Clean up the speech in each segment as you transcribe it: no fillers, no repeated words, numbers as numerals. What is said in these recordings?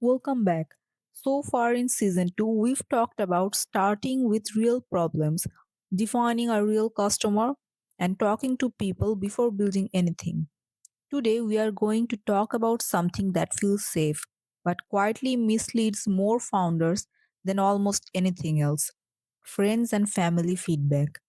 Welcome back. So far in season 2, we've talked about starting with real problems, defining a real customer, and talking to people before building anything. Today, we are going to talk about something that feels safe but quietly misleads more founders than almost anything else: friends and family feedback.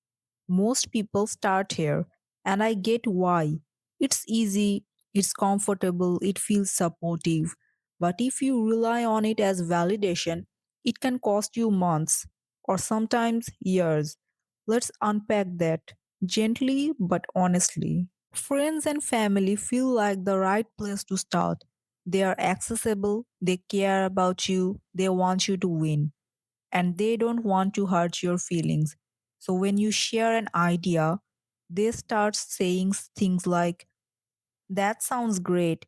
Most people start here, and I get why. It's easy, it's comfortable, it feels supportive. But if you rely on it as validation, it can cost you months or sometimes years. Let's unpack that gently but honestly. Friends and family feel like the right place to start. They are accessible, they care about you, they want you to win, and they don't want to hurt your feelings. So when you share an idea, they start saying things like, "That sounds great.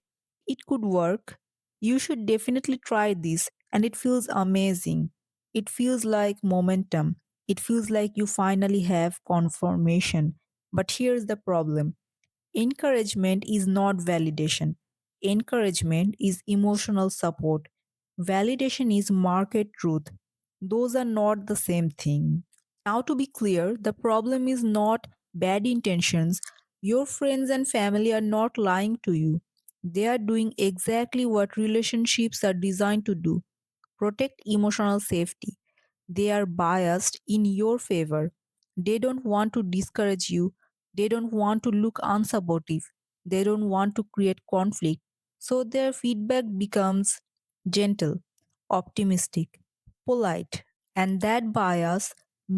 It could work. You should definitely try this." And it feels amazing. It feels like momentum. It feels like you finally have confirmation. But here's the problem: encouragement is not validation. Encouragement is emotional support. Validation is market truth. Those are not the same thing. Now, to be clear, the problem is not bad intentions. Your friends and family are not lying to you. They are doing exactly what relationships are designed to do: protect emotional safety. They are biased in your favor. They don't want to discourage you. They don't want to look unsupportive. They don't want to create conflict. So their feedback becomes gentle, optimistic, polite, and that bias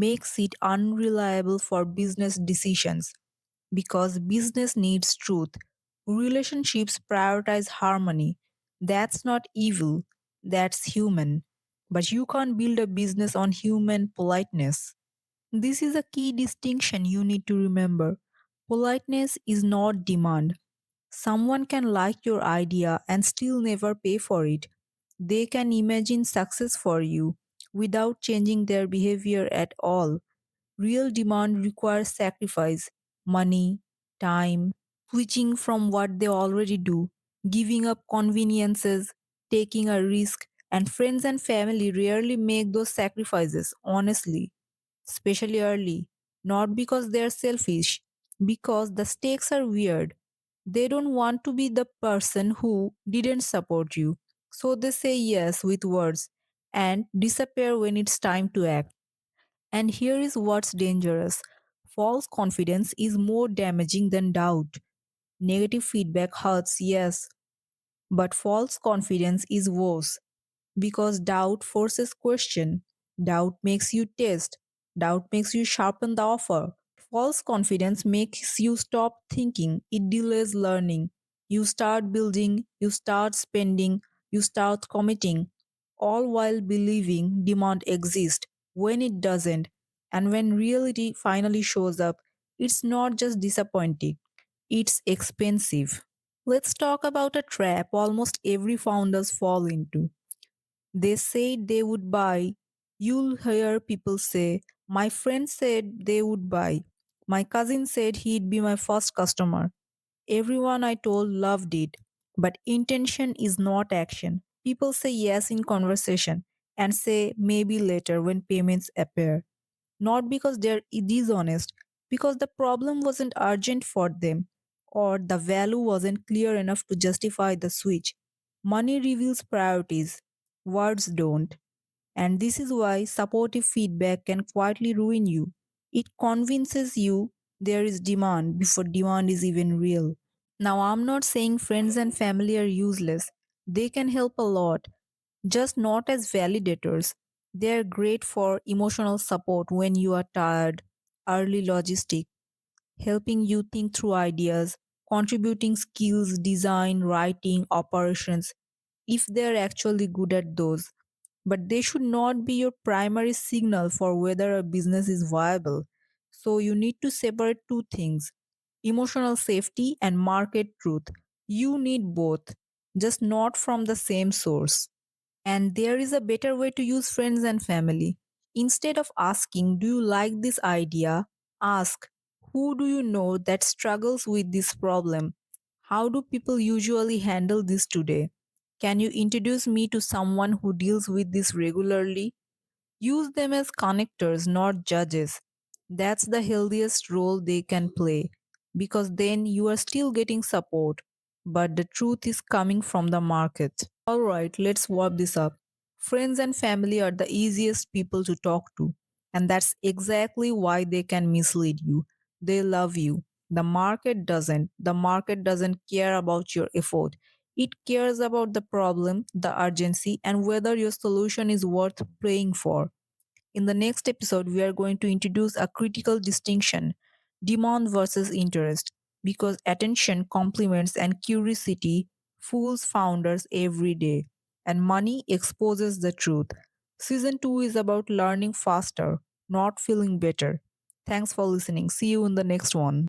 makes it unreliable for business decisions because business needs truth. Relationships prioritize harmony. That's not evil, that's human. But you can't build a business on human politeness. This is a key distinction you need to remember. Politeness is not demand. Someone can like your idea and still never pay for it. They can imagine success for you without changing their behavior at all. Real demand requires sacrifice: money, time, switching from what they already do, giving up conveniences, taking a risk, and friends and family rarely make those sacrifices honestly, especially early. Not because they're selfish, because the stakes are weird. They don't want to be the person who didn't support you. So they say yes with words and disappear when it's time to act. And here is what's dangerous: false confidence is more damaging than doubt. Negative feedback hurts, yes, but false confidence is worse because doubt forces question. Doubt makes you test. Doubt makes you sharpen the offer. False confidence makes you stop thinking. It delays learning. You start building, you start spending, you start committing, all while believing demand exists when it doesn't. And when reality finally shows up, it's not just disappointing, it's expensive. Let's talk about a trap almost every founders fall into. They said they would buy. You'll hear people say, "My friend said they would buy. My cousin said he'd be my first customer. Everyone I told loved it." But intention is not action. People say yes in conversation and say maybe later when payments appear. Not because they're dishonest, because the problem wasn't urgent for them or the value wasn't clear enough to justify the switch. Money reveals priorities, words don't. And this is why supportive feedback can quietly ruin you. It convinces you there is demand before demand is even real. Now, I'm not saying friends and family are useless. They can help a lot, just not as validators. They're great for emotional support when you are tired, early logistic, helping you think through ideas, contributing skills, design, writing, operations, if they're actually good at those. But they should not be your primary signal for whether a business is viable. So you need to separate two things: emotional safety and market truth. You need both, just not from the same source. And there is a better way to use friends and family. Instead of asking, "Do you like this idea?" ask, "Who do you know that struggles with this problem? How do people usually handle this today? Can you introduce me to someone who deals with this regularly? Use them as connectors, not judges. That's the healthiest role they can play because then you are still getting support, but the truth is coming from the market. Alright, let's wrap this up. Friends and family are the easiest people to talk to, and that's exactly why they can mislead you. They love you. The market doesn't. The market doesn't care about your effort. It cares about the problem, the urgency, and whether your solution is worth praying for. In the next episode, we are going to introduce a critical distinction: demand versus interest, because attention, compliments, and curiosity fools founders every day, and money exposes the truth. Season 2 is about learning faster, not feeling better. Thanks for listening. See you in the next one.